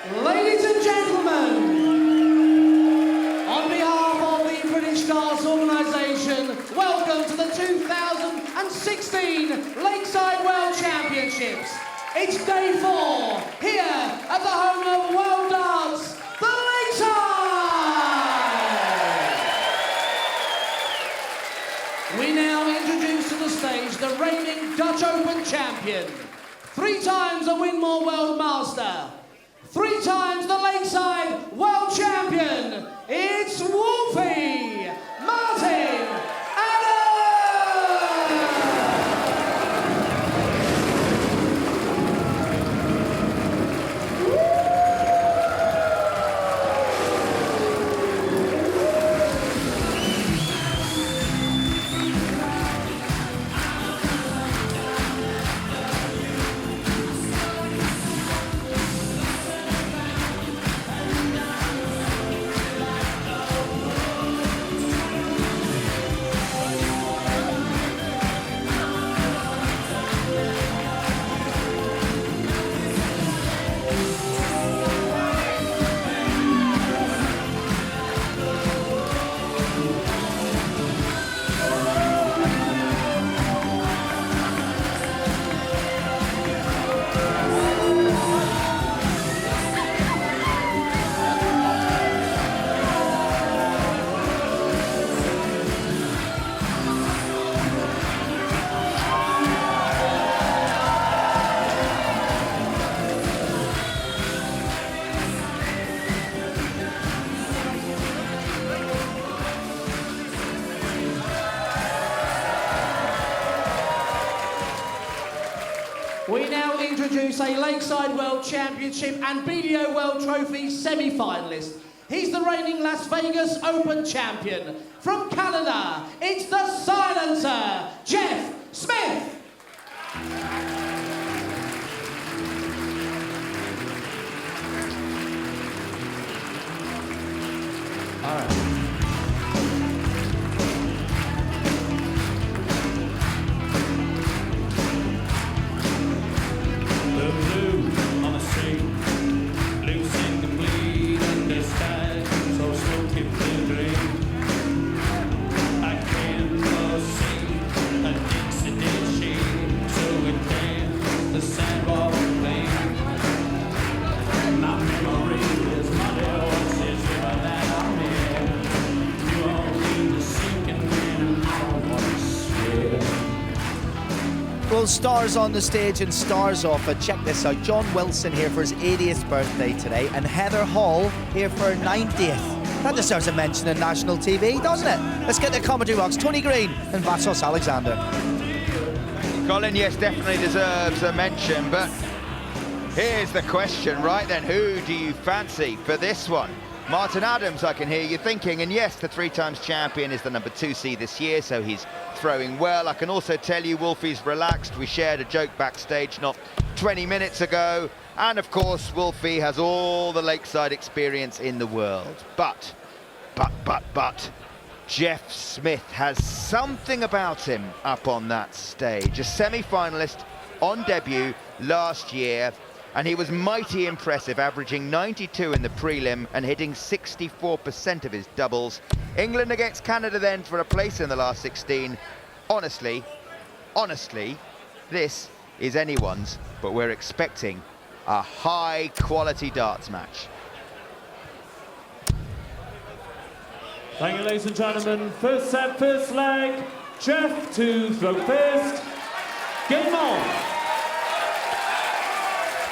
Ladies and gentlemen, on behalf of the British Darts Organisation, welcome to the 2016 Lakeside World Championships. It's day 4, here at the home of World Darts, the Lakeside! We now introduce to the stage the reigning Dutch Open champion, 3 times a Winmore World Master, 3 times the Lakeside World Champion, it's Wolfie Martin Adams! We now introduce a Lakeside World Championship and BDO World Trophy semi-finalist. He's the reigning Las Vegas Open champion. From Canada, it's the silencer, Jeff Smith. All right. Well, stars on the stage and stars off, but check this out. John Wilson here for his 80th birthday today, and Heather Hall here for her 90th. That deserves a mention on national TV, doesn't it? Let's get the commentary box. Tony Green and Vassos Alexander. Colin, yes, definitely deserves a mention, but here's the question, right then. Who do you fancy for this one? Martin Adams, I can hear you thinking, and yes, the 3 times champion is the number 2 seed this year, so he's throwing well. I can also tell you Wolfie's relaxed. We shared a joke backstage not 20 minutes ago, and of course Wolfie has all the Lakeside experience in the world. But Jeff Smith has something about him up on that stage. A semi-finalist on debut last year, and he was mighty impressive, averaging 92 in the prelim and hitting 64% of his doubles. England against Canada then for a place in the last 16. Honestly, this is anyone's, but we're expecting a high-quality darts match. Thank you, ladies and gentlemen. First set, first leg. Jeff to throw first. Game on.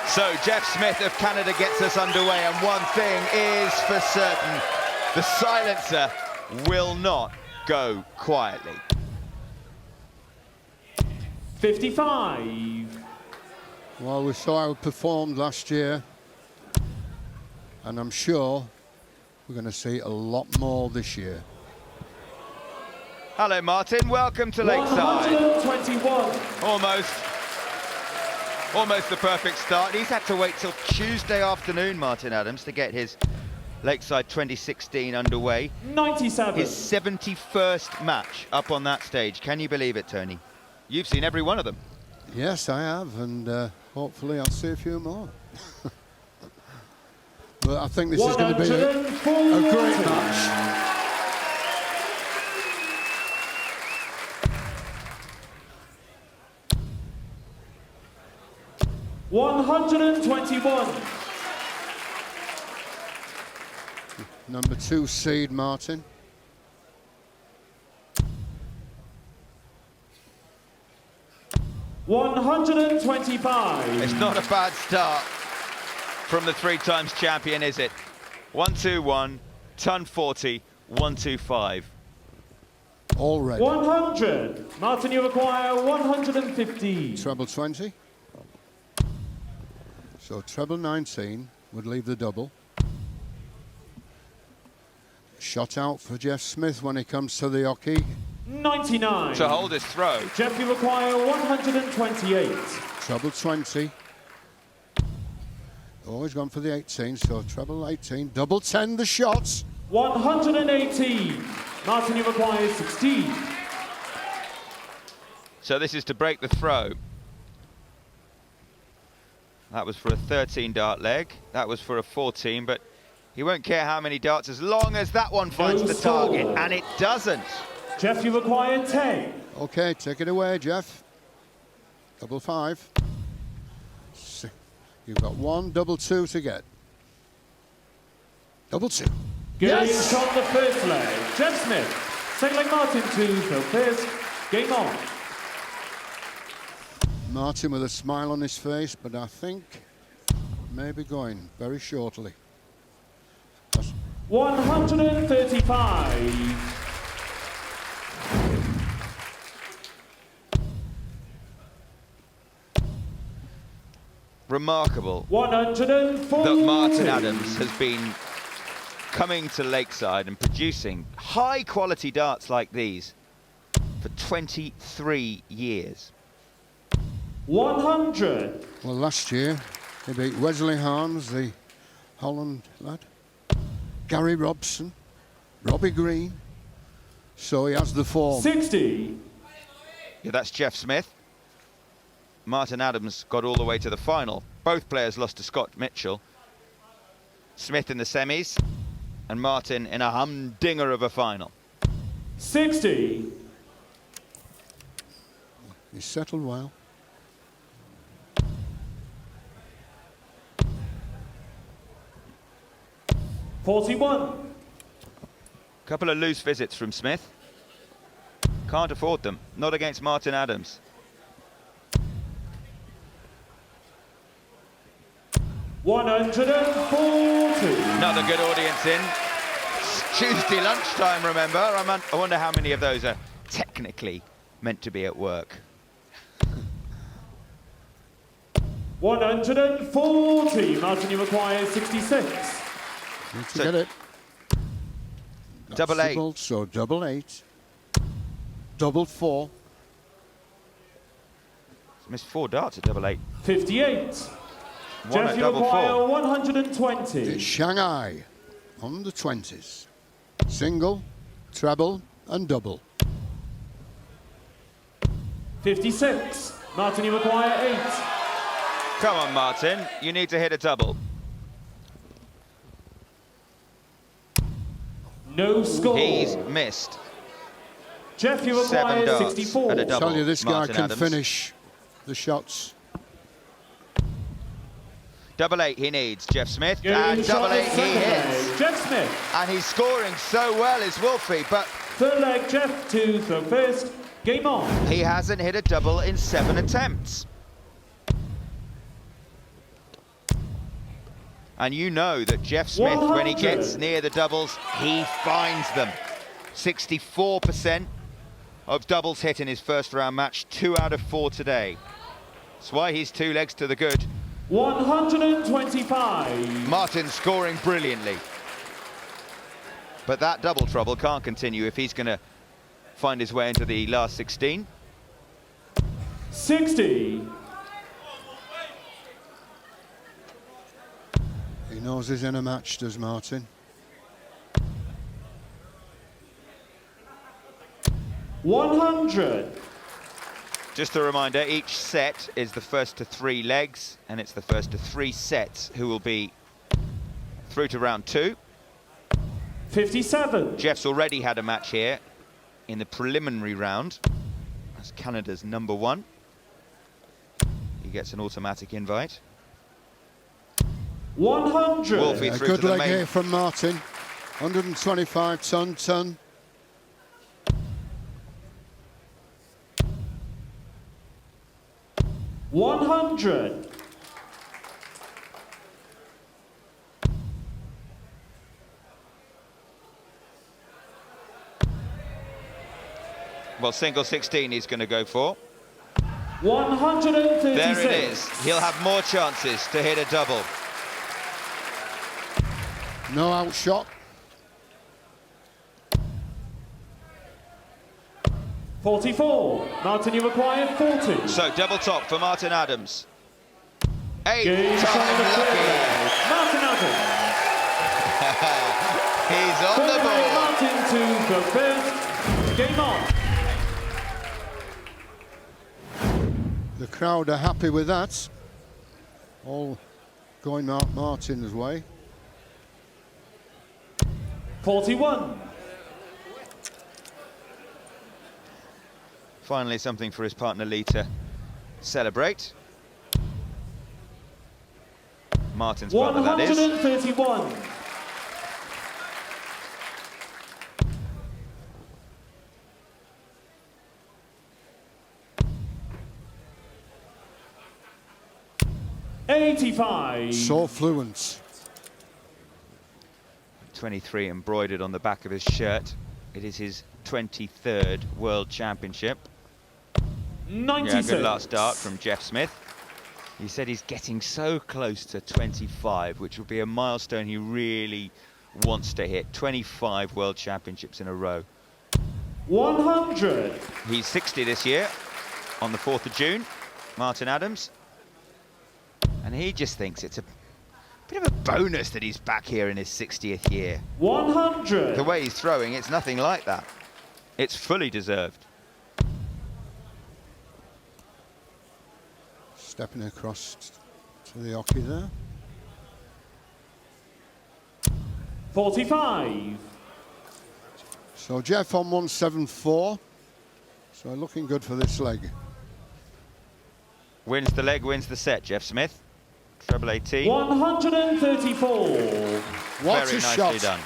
So Jeff Smith of Canada gets us underway, and one thing is for certain, the silencer will not go quietly. 55. Well, we saw how it performed last year, and I'm sure we're going to see a lot more this year. Hello, Martin. Welcome to Lakeside. 121. Almost the perfect start. He's had to wait till Tuesday afternoon, Martin Adams, to get his Lakeside 2016 underway. 97. His 71st match up on that stage. Can you believe it, Tony? You've seen every one of them. Yes, I have, and hopefully I'll see a few more. But I think this is going to be a great match. $121. Number 2 seed, Martin. $125. It's not a bad start from the 3 times champion, is it? 121, ton 40, 125. Already. 100. Martin, you require 150. Treble 20. So treble 19 would leave the double. Shot out for Jeff Smith when he comes to the hockey. 99. To hold his throw. Jeff, you require 128. Treble 20. Oh, he's gone for the 18, so treble 18. Double 10 the shots. 118. Martin, you require 16. So this is to break the throw. That was for a 13 dart leg. That was for a 14, but he won't care how many darts as long as that one finds the target, and it doesn't. Jeff, you require 10. Okay, take it away, Jeff. Double 5. You've got 1 double 2 to get. Double 2. Game Yes! shot the first leg. Jeff Smith. Second leg, Martin 2. So first, game on. Martin with a smile on his face, but I think maybe going very shortly. 135. Remarkable 140. that Martin Adams has been coming to Lakeside and producing high quality darts like these for 23 years. 100. Well, last year he beat Wesley Harms, the Holland lad, Gary Robson, Robbie Green, so he has the form. 60. Yeah, that's Jeff Smith. Martin Adams got all the way to the final. Both players lost to Scott Mitchell. Smith in the semis, and Martin in a humdinger of a final. 60. He's settled well. $41. Couple of loose visits from Smith. Can't afford them. Not against Martin Adams. $140. Another good audience in. It's Tuesday lunchtime, remember? I wonder how many of those are technically meant to be at work. 140. Martin, you require 66. Need to get it. That's Double 8. double, so double 8. Double 4. Missed 4 darts at double 8. 58. One Jeff, at you double require 4. 120. It's Shanghai on the 20s. Single, treble, and double. 56. Martin, you require 8. Come on, Martin. You need to hit a double. No score. He's missed. Jeff, you 7 require darts 64. at a double. Tell you, this guy Martin can Adams. finish the shots. Double 8 he needs, Jeff Smith. Game And shot double 8 of he second hits. leg. Jeff Smith. And he's scoring so well, is Wolfie, but Third leg, Jeff to throw first. Game on. he hasn't hit a double in 7 attempts. And you know that Jeff Smith, when he 100. gets near the doubles, he finds them. 64% of doubles hit in his first round match, 2 out of 4 today. That's why he's 2 legs to the good. 125. Martin scoring brilliantly. But that double trouble can't continue if he's going to find his way into the last 16. 60. He knows he's in a match, does Martin? 100. Just a reminder, each set is the first to 3 legs, and it's the first to 3 sets who will be through to round 2. 57. Jeff's already had a match here in the preliminary round as Canada's #1. He gets an automatic invite. 100. Wolfie A through good to the leg main. here from Martin. 125 ton. 100. Well, single 16 he's going to go for. 136. There it is. He'll have more chances to hit a double. No outshot. 44. Martin, you've acquired 40. So double top for Martin Adams. 8 Game time time of lucky. Martin Adams. He's on the board. Martin to the first. Game on. The crowd are happy with that. All going Martin's way. 41. Finally something for his partner Lee to celebrate. Martin's partner, that is. 131. $85. So fluent. 23 embroidered on the back of his shirt. It is his 23rd World Championship. 96. Yeah, good last start from Jeff Smith. He said he's getting so close to 25, which will be a milestone he really wants to hit. 25 World Championships in a row. 100. He's 60 this year, on the 4th of June, Martin Adams. And he just thinks it's a bit of a bonus that he's back here in his 60th year. 100. The way he's throwing, it's nothing like that. It's fully deserved. Stepping across to the hockey there. 45. So Jeff on 174. So looking good for this leg. Wins the leg, wins the set, Jeff Smith. Treble 18. 134. What Very a nicely shot. done.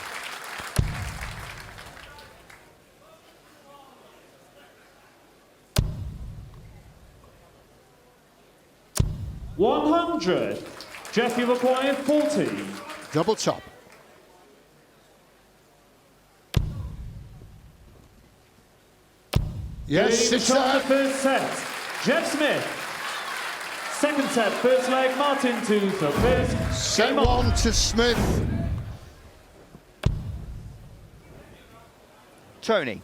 $100. Jeff, you've acquired 40. Double top. Yes, Game it's shot the first set. Jeff Smith. Second set, first leg, Martin to the first. set Game on. one to Smith. Tony.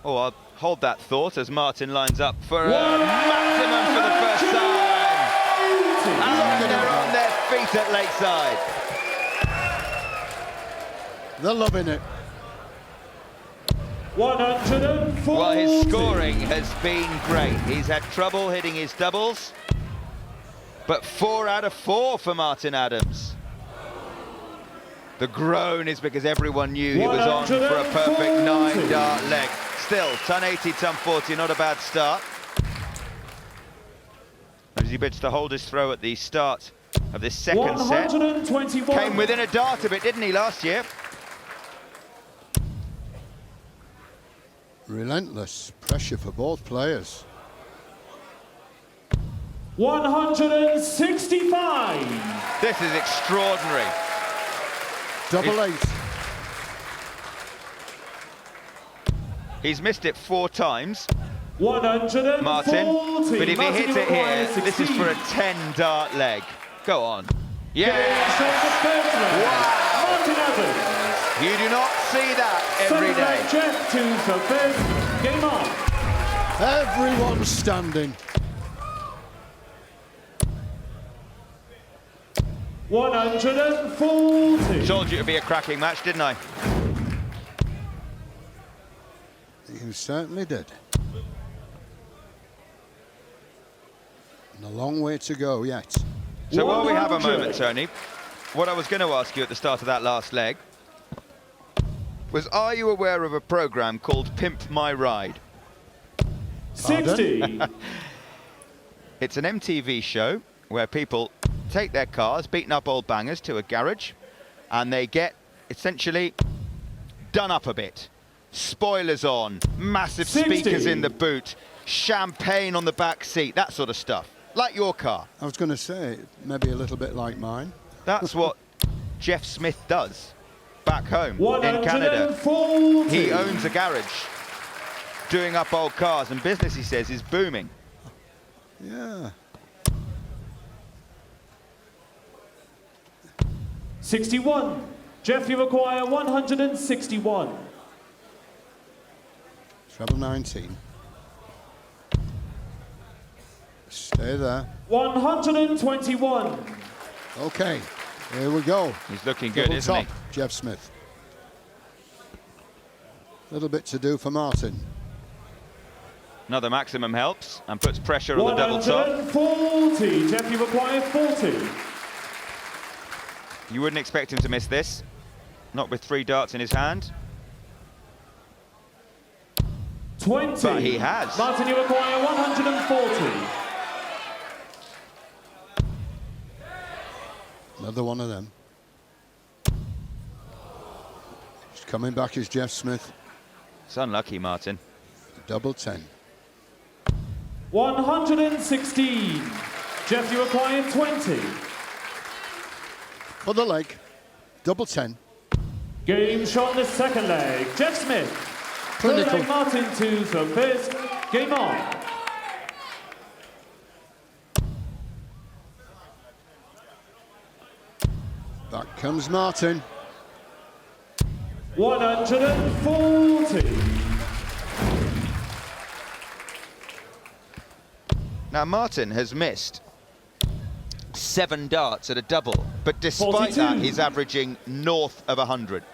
Oh, I'll hold that thought as Martin lines up for a maximum for the first time. And they're on their feet at Lakeside. They're loving it. 140. Well, his scoring has been great. He's had trouble hitting his doubles, but 4 out of 4 for Martin Adams. The groan is because everyone knew he was on for a perfect 9-dart leg. Still, ton 80, ton 40, not a bad start. As he bids to hold his throw at the start of this second set. 121. Came within a dart of it, didn't he, last year? Relentless pressure for both players. 165. This is extraordinary. Double 8. He's missed it 4 times, 140. Martin, but if he Martin, hits you it here, acquire this is 16. for a 10-dart leg. Go on. Game Yeah! shot the first leg. Wow. Martin Adams. You do not see that every Second leg, day. Jeff to the first. Game on. Everyone's standing. 140. Told you it'd be a cracking match, didn't I? You certainly did. And a long way to go yet. So while we have a 100. moment, Tony, what I was going to ask you at the start of that last leg was, are you aware of a program called Pimp My Ride? 60. It's an MTV show where people take their cars, beaten up old bangers, to a garage, and they get essentially done up a bit. Spoilers on, massive 60. speakers in the boot, champagne on the back seat, that sort of stuff. Like your car. I was going to say, maybe a little bit like mine. That's what Jeff Smith does back home in Canada. 140. He owns a garage doing up old cars, and business, he says, is booming. Yeah. 61. Jeff, you require 161. Treble 19. Stay there. 121. Okay, here we go. He's looking good, Double isn't top, he? Jeff Smith. Little bit to do for Martin. Another maximum helps and puts pressure on the double top. 140. Jeff, you require 40. You wouldn't expect him to miss this. Not with 3 darts in his hand. 20. But he has. Martin, you require 140. Another one of them. He's coming back is Jeff Smith. It's unlucky, Martin. Double 10. 116. Jeff, you require 20. For the leg. Double 10. Game shot in the second leg. Jeff Smith. Third Clinical. leg, Martin to throw first. Game on. Back comes Martin. 140. Now, Martin has missed 7 darts at a double, but despite 42. that, he's averaging north of 100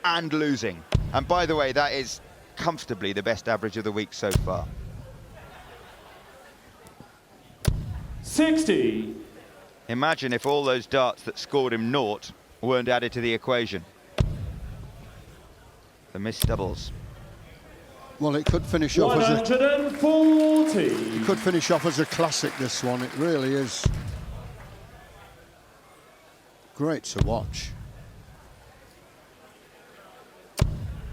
and losing. And by the way, that is comfortably the best average of the week so far. 60. Imagine if all those darts that scored him naught weren't added to the equation. The missed doubles. Well, it could finish off as a 140. it could finish off as a classic, this one. It really is great to watch.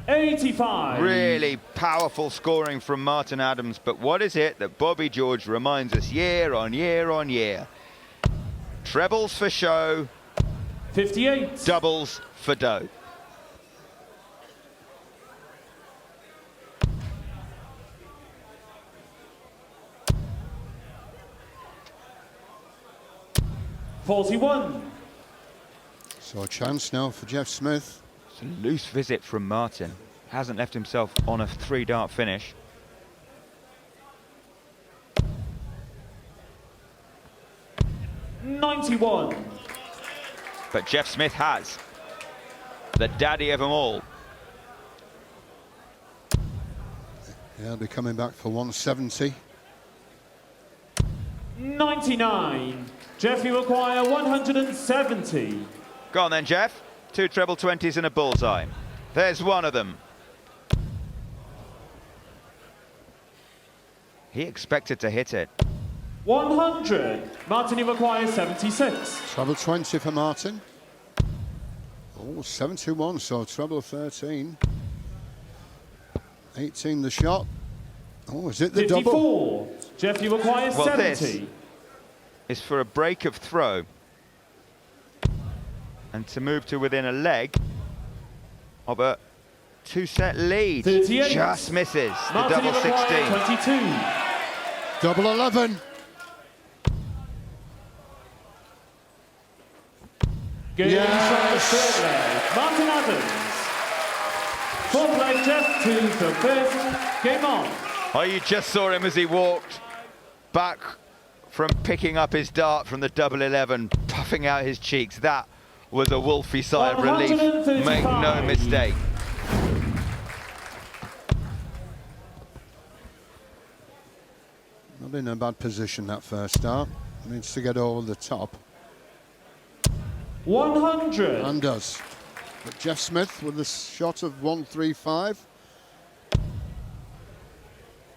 85. Really powerful scoring from Martin Adams, but what is it that Bobby George reminds us year on year on year? Trebles for show, 58. doubles for dough. $41. So a chance now for Jeff Smith. It's a loose visit from Martin. Hasn't left himself on a 3-dart finish. $91. But Jeff Smith has. The daddy of them all. Yeah, he'll be coming back for 170. 99. Jeff, you require 170. Go on then, Jeff. 2 treble 20s and a bullseye. There's one of them. He expected to hit it. 100. Martin, you require 76. Treble 20 for Martin. Oh, 71, so treble 13. 18 the shot. Oh, is it the 54. double? Jeff, you require Well, 70. this is for a break of throw. And to move to within a leg of a 2-set lead. 38. Just misses the Martin, you double require 16. 22. Double 11. Game Yes. shot the third leg. Martin Adams. Fourth leg, Jeff to the first. Game on. Oh, you just saw him as he walked back from picking up his dart from the double 11, puffing out his cheeks. That was a wolfy sigh of relief. 135. Make no mistake. Not in a bad position that first start. Needs to get over the top. 100. And does. But Jeff Smith with a shot of 135.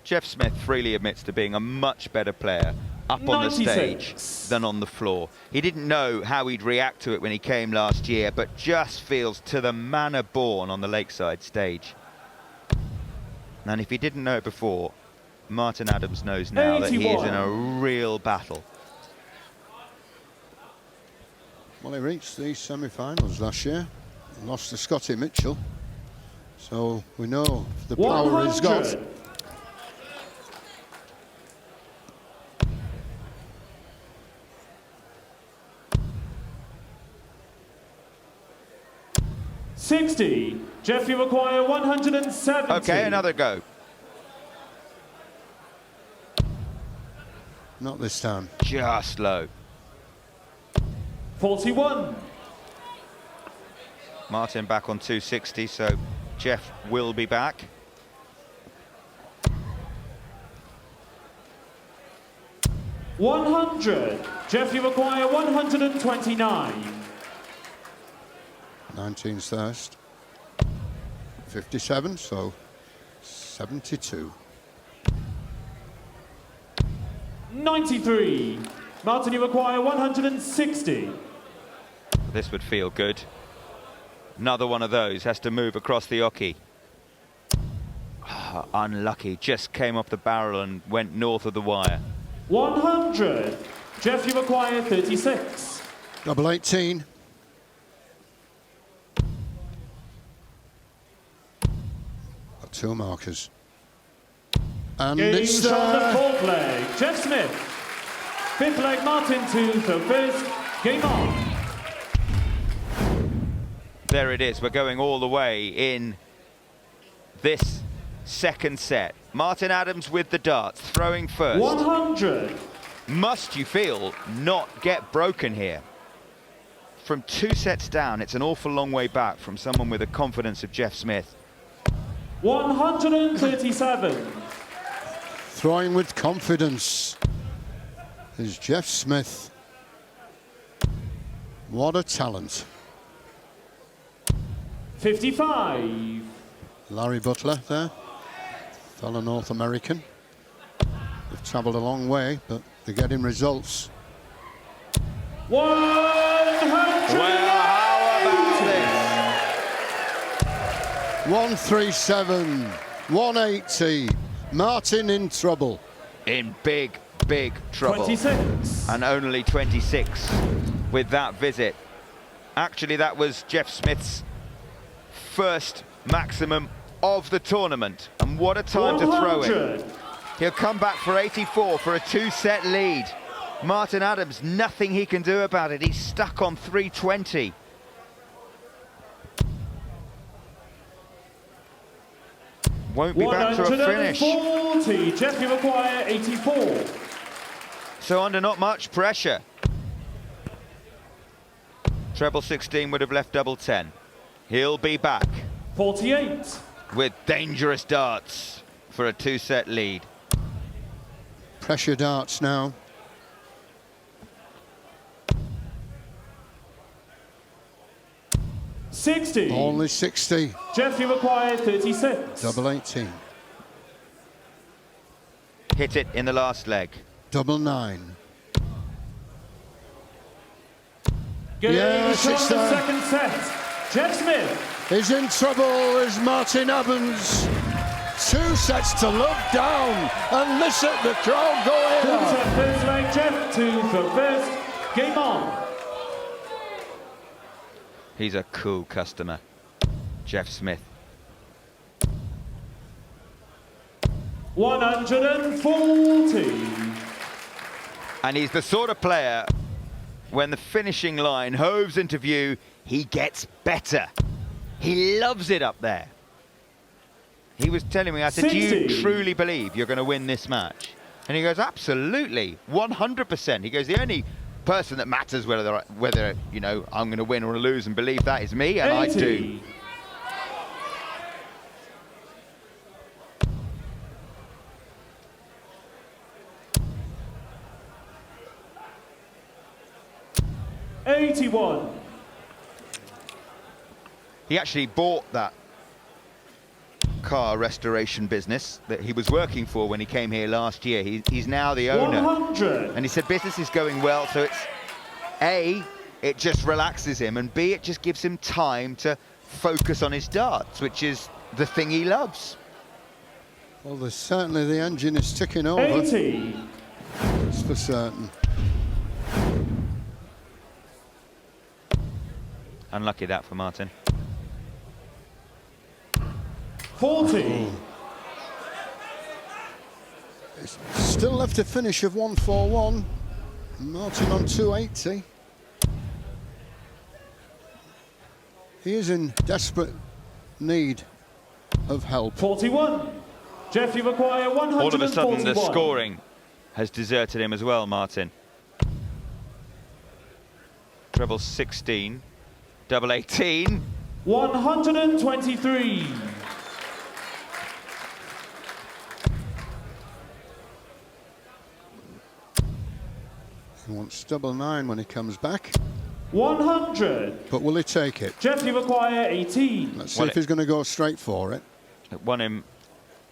Jeff Smith freely admits to being a much better player up on the 96. stage than on the floor. He didn't know how he'd react to it when he came last year, but just feels to the manner born on the Lakeside stage. And if he didn't know it before, Martin Adams knows now that he is in a real battle. Well, he reached the semi-finals last year, lost to Scotty Mitchell. So we know the power he's got. 100. $60. Jeff, you require 170. Okay, another go. Not this time. Just low. 41. Martin back on 260, so Jeff will be back. $100. Jeff, you require 129. 19's first. 57, so 72. 93. Martin, you require 160. This would feel good. Another one of those has to move across the oki. Unlucky, just came off the barrel and went north of the wire. 100. Jeff, you require 36. Double 18. Got two markers. And Game it's shot the there. fourth leg. Jeff Smith. Fifth leg, Martin to throw first. Game on. There it is, we're going all the way in this second set. Martin Adams with the darts, throwing first. 100. Must, you feel, not get broken here. From 2 sets down, it's an awful long way back from someone with the confidence of Jeff Smith. 137. Throwing with confidence is Jeff Smith. What a talent. 55. Larry Butler there, fellow North American. They've travelled a long way, but they're getting results. 100. Well, how about 137, 180. Martin in trouble. in big, big trouble. 26. And only 26 with that visit. Actually, that was Jeff Smith's first maximum of the tournament. And what a time to throw it. He'll come back for 84 for a 2-set lead. Martin Adams, nothing he can do about it. He's stuck on 320. Won't be back to a finish. 140. Jeff, you require 84. So under not much pressure. Treble 16 would have left double 10. He'll be back 48. with dangerous darts for a 2-set lead. Pressure darts now. $60. Only 60. Jeff, you require 36. Double 18. Hit it in the last leg. Double 9. Game Yes, shot it's the there. second set. Jeff Smith. Is in trouble is Martin Adams. 2 sets to love down. And listen, the crowd go Full in. set first leg. Jeff to throw first. Game on. He's a cool customer, Jeff Smith. 140. And he's the sort of player, when the finishing line hoves into view, he gets better. He loves it up there. He was telling me, I said, do you 60. truly believe you're going to win this match? And he goes, absolutely, 100%. He goes, the only person that matters whether you know, I'm going to win or lose and believe that is me, and 80. I do. $81. He actually bought that car restoration business that he was working for when he came here last year. He's now the owner. 100. And he said business is going well, so it's A, it just relaxes him, and B, it just gives him time to focus on his darts, which is the thing he loves. Well, there's certainly the engine is ticking over. 80. That's for certain. Unlucky that for Martin. 40. It's still left a finish of 141. Martin on 280. He is in desperate need of help. 41. Jeff, you require 141. All of a sudden, the scoring has deserted him as well, Martin. Treble 16, double 18. 123. He wants double 9 when he comes back. 100. But will he take it? Jeff, you require 18. Let's see if he's going to go straight for it. It won him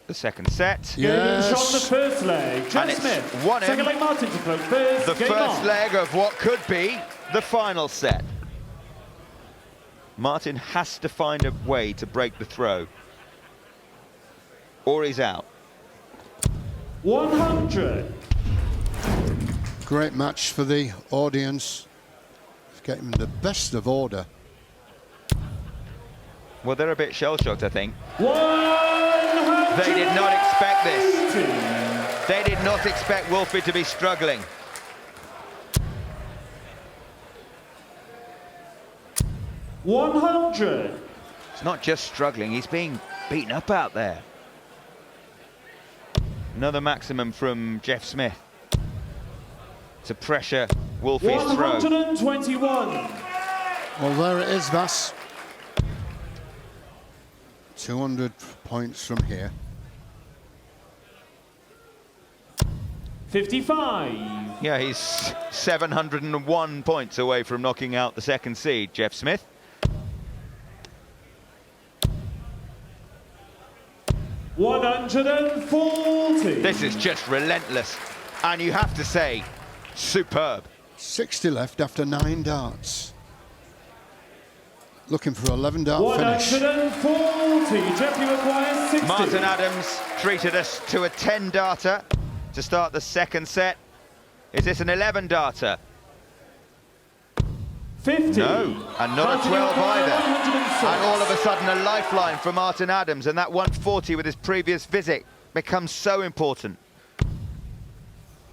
the second set. Game shot Yes. the first leg. And Jeff it's Smith. won him Second leg Martin to throw first. The Game first on. leg of what could be the final set. Martin has to find a way to break the throw, or he's out. 100. Great match for the audience. It's getting the best of order. Well, they're a bit shell-shocked, I think. 100. They did not expect this. They did not expect Wolfie to be struggling. $100. It's not just struggling, he's being beaten up out there. Another maximum from Jeff Smith to pressure Wolfie's throw. 121. Well, there it is, Vass. 200 points from here. 55. Yeah, he's 701 points away from knocking out the second seed, Jeff Smith. $140. This is just relentless, and you have to say, superb. 60 left after 9 darts. Looking for 11 dart finish. 140. Jeffrey requires 60. Martin Adams treated us to a 10-darter to start the second set. Is this an 11-darter? 50. No, and not a 12 either. 106. And all of a sudden, a lifeline for Martin Adams, and that 140 with his previous visit becomes so important.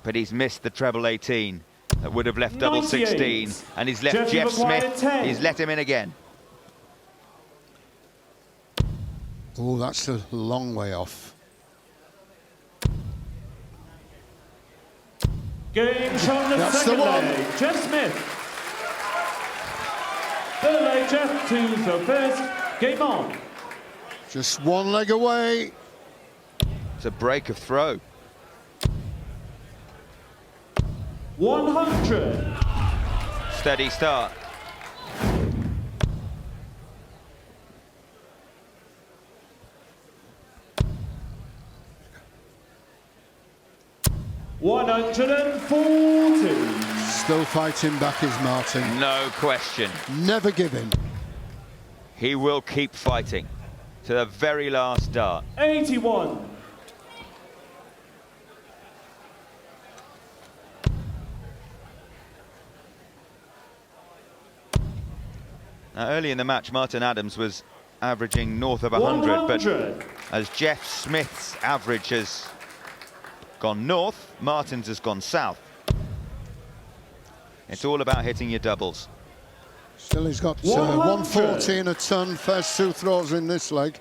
But he's missed the treble 18. That would have left double 16, and he's left Jeff Smith. 10. He's let him in again. Oh, that's a long way off. Game shot the That's second the one. leg. Jeff Smith. Third leg, Jeff to throw first. Game on. Just one leg away. It's a break of throw. 100. Steady start. $140. Still fighting back is Martin. No question. Never give in. He will keep fighting to the very last dart. 81. Now, early in the match, Martin Adams was averaging north of 100, but as Jeff Smith's average has gone north, Martin's has gone south. It's all about hitting your doubles. Still he's got 140 and a ton. First 2 throws in this leg.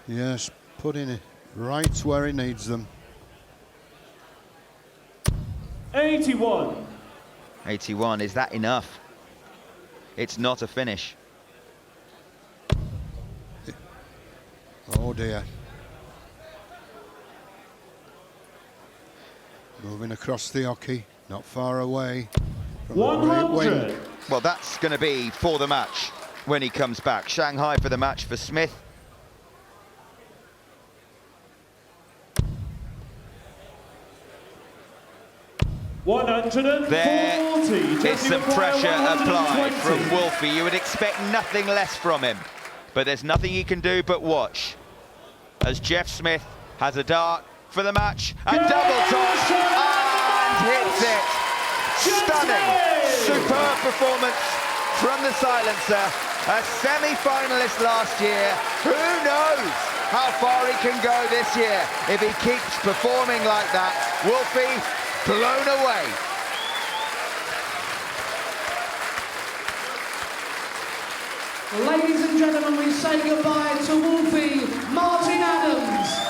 Yes, putting it right where he needs them. 81. 81, is that enough? It's not a finish. Oh dear. Moving across the hockey, not far away from a great win. 100. Well, that's going to be for the match when he comes back. Shanghai for the match for Smith. There is some pressure applied from Wolfie. You would expect nothing less from him, but there's nothing he can do but watch as Jeff Smith has a dart for the match, and double toss, and hits it. Stunning, superb performance from the silencer. A semi-finalist last year. Who knows how far he can go this year if he keeps performing like that. Wolfie, blown away. Ladies and gentlemen, we say goodbye to Wolfie Martin Adams.